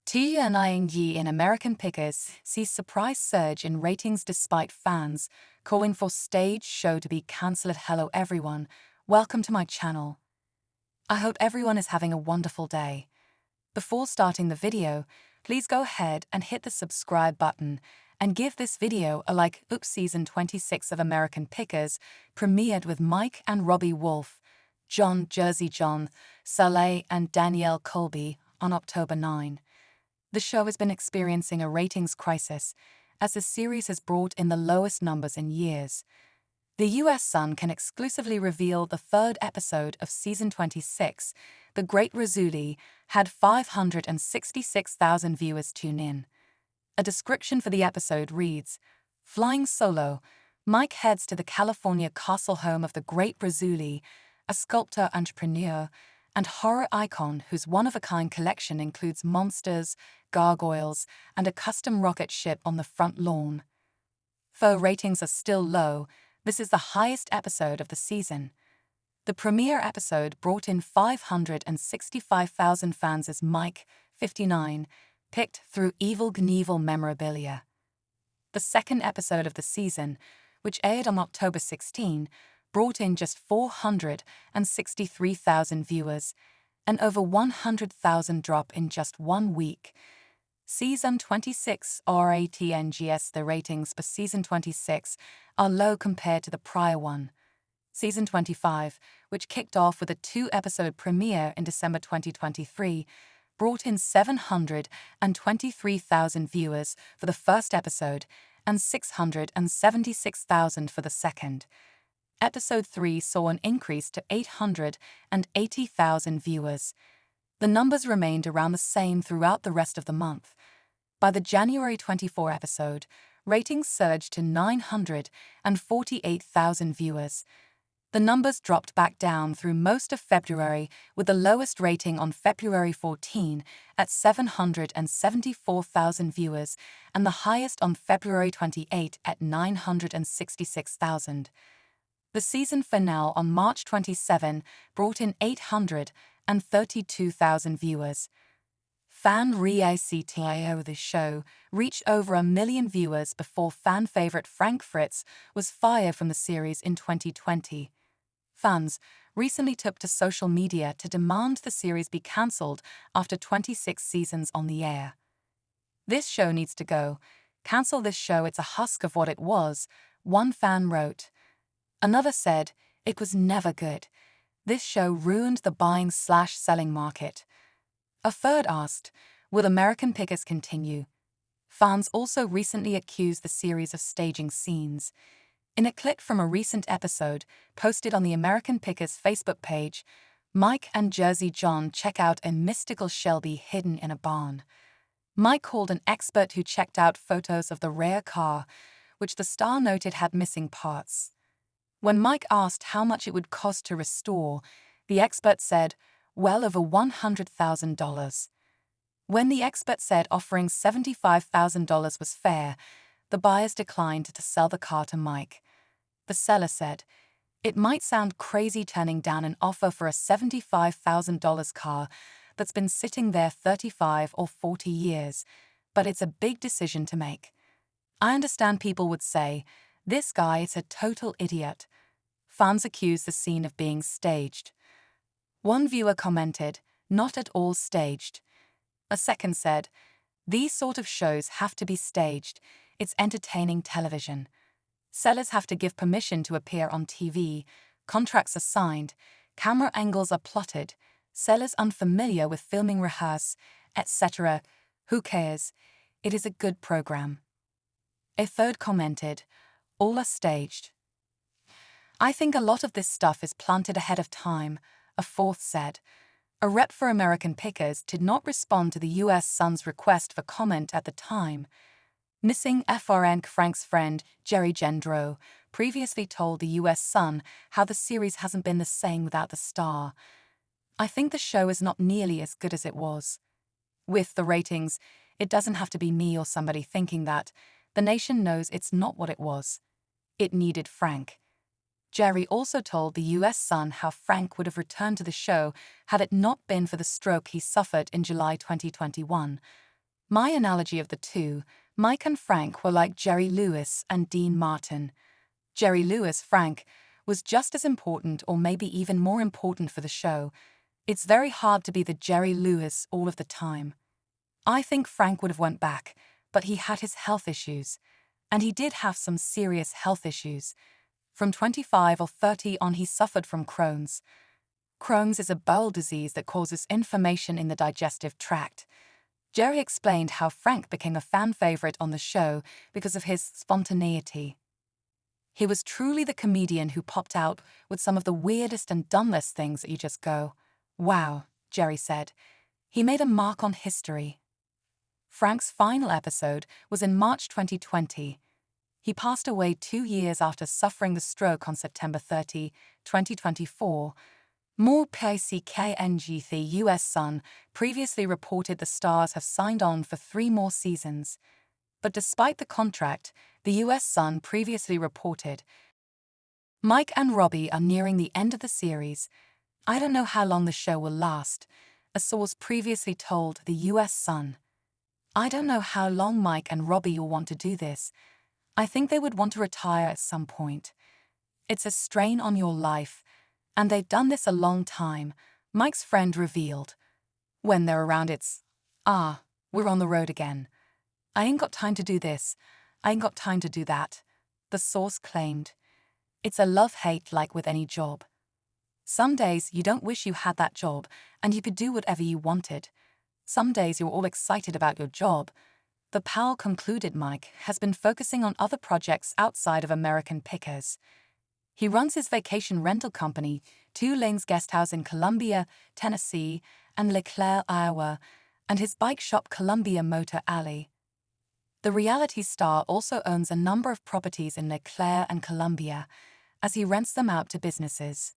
TNING in American Pickers sees surprise surge in ratings despite fans calling for stage show to be cancelled. Hello everyone, welcome to my channel. I hope everyone is having a wonderful day. Before starting the video, please go ahead and hit the subscribe button and give this video a like. Season 26 of American Pickers premiered with Mike and Robbie Wolf, John Jersey John, Saleh and Danielle Colby on October 9. The show has been experiencing a ratings crisis as the series has brought in the lowest numbers in years. The US Sun can exclusively reveal the third episode of Season 26, The Great Razuli, had 566,000 viewers tune in. A description for the episode reads, "Flying solo, Mike heads to the California castle home of the Great Razuli, a sculptor, entrepreneur, and horror icon whose one-of-a-kind collection includes monsters, gargoyles, and a custom rocket ship on the front lawn." Though ratings are still low, this is the highest episode of the season. The premiere episode brought in 565,000 fans as Mike, 59, picked through Evel Knievel memorabilia. The second episode of the season, which aired on October 16, brought in just 463,000 viewers, an over 100,000 drop in just 1 week. Season 26 ratings. The ratings for Season 26 are low compared to the prior one. Season 25, which kicked off with a 2-episode premiere in December 2023, brought in 723,000 viewers for the first episode and 676,000 for the second. Episode 3 saw an increase to 880,000 viewers. The numbers remained around the same throughout the rest of the month. By the January 24 episode, ratings surged to 948,000 viewers. The numbers dropped back down through most of February, with the lowest rating on February 14 at 774,000 viewers and the highest on February 28 at 966,000. The season finale on March 27 brought in 832,000 viewers. Fan reactio the show reached over 1 million viewers before fan favorite Frank Fritz was fired from the series in 2020. Fans recently took to social media to demand the series be cancelled after 26 seasons on the air. "This show needs to go. Cancel this show, it's a husk of what it was," one fan wrote. Another said, "It was never good. This show ruined the buying/selling market." A third asked, "Will American Pickers continue?" Fans also recently accused the series of staging scenes. In a clip from a recent episode posted on the American Pickers Facebook page, Mike and Jersey John check out a mystical Shelby hidden in a barn. Mike called an expert who checked out photos of the rare car, which the star noted had missing parts. When Mike asked how much it would cost to restore, the expert said, "Well over $100,000. When the expert said offering $75,000 was fair, the buyers declined to sell the car to Mike. The seller said, "It might sound crazy turning down an offer for a $75,000 car that's been sitting there 35 or 40 years, but it's a big decision to make. I understand people would say, 'This guy is a total idiot.'" Fans accused the scene of being staged. One viewer commented, "Not at all staged." A second said, "These sort of shows have to be staged. It's entertaining television. Sellers have to give permission to appear on TV, contracts are signed, camera angles are plotted, sellers unfamiliar with filming rehearse, etc. Who cares? It is a good program." A third commented, "All are staged." "I think a lot of this stuff is planted ahead of time," a fourth said. A rep for American Pickers did not respond to the US Sun's request for comment at the time. Missing Frank's friend, Jerry Gendreau, previously told the US Sun how the series hasn't been the same without the star. "I think the show is not nearly as good as it was. With the ratings, it doesn't have to be me or somebody thinking that. The nation knows it's not what it was. It needed Frank." Jerry also told the US Sun how Frank would have returned to the show had it not been for the stroke he suffered in July 2021. My analogy of the two, Mike and Frank, were like Jerry Lewis and Dean Martin. Jerry Lewis, Frank, was just as important or maybe even more important for the show. It's very hard to be the Jerry Lewis all of the time. I think Frank would have went back, but he had his health issues. And he did have some serious health issues. From 25 or 30 on, he suffered from Crohn's. Crohn's is a bowel disease that causes inflammation in the digestive tract. Jerry explained how Frank became a fan favorite on the show because of his spontaneity. He was truly the comedian who popped out with some of the weirdest and dumbest things that you just go, "Wow," Jerry said. He made a mark on history. Frank's final episode was in March 2020. He passed away 2 years after suffering the stroke on September 30, 2024. More PICKNG. The US Sun previously reported the stars have signed on for 3 more seasons. But despite the contract, the US Sun previously reported Mike and Robbie are nearing the end of the series. I don't know how long the show will last, a source previously told the US Sun. I don't know how long Mike and Robbie will want to do this. I think they would want to retire at some point. It's a strain on your life, and they've done this a long time, Mike's friend revealed. When they're around, it's, we're on the road again. I ain't got time to do this. I ain't got time to do that, the source claimed. It's a love-hate like with any job. Some days you don't wish you had that job and you could do whatever you wanted. Some days you're all excited about your job. The pal concluded Mike has been focusing on other projects outside of American Pickers. He runs his vacation rental company, Two Lanes Guesthouse in Columbia, Tennessee, and LeClaire, Iowa, and his bike shop Columbia Motor Alley. The reality star also owns a number of properties in LeClaire and Columbia, as he rents them out to businesses.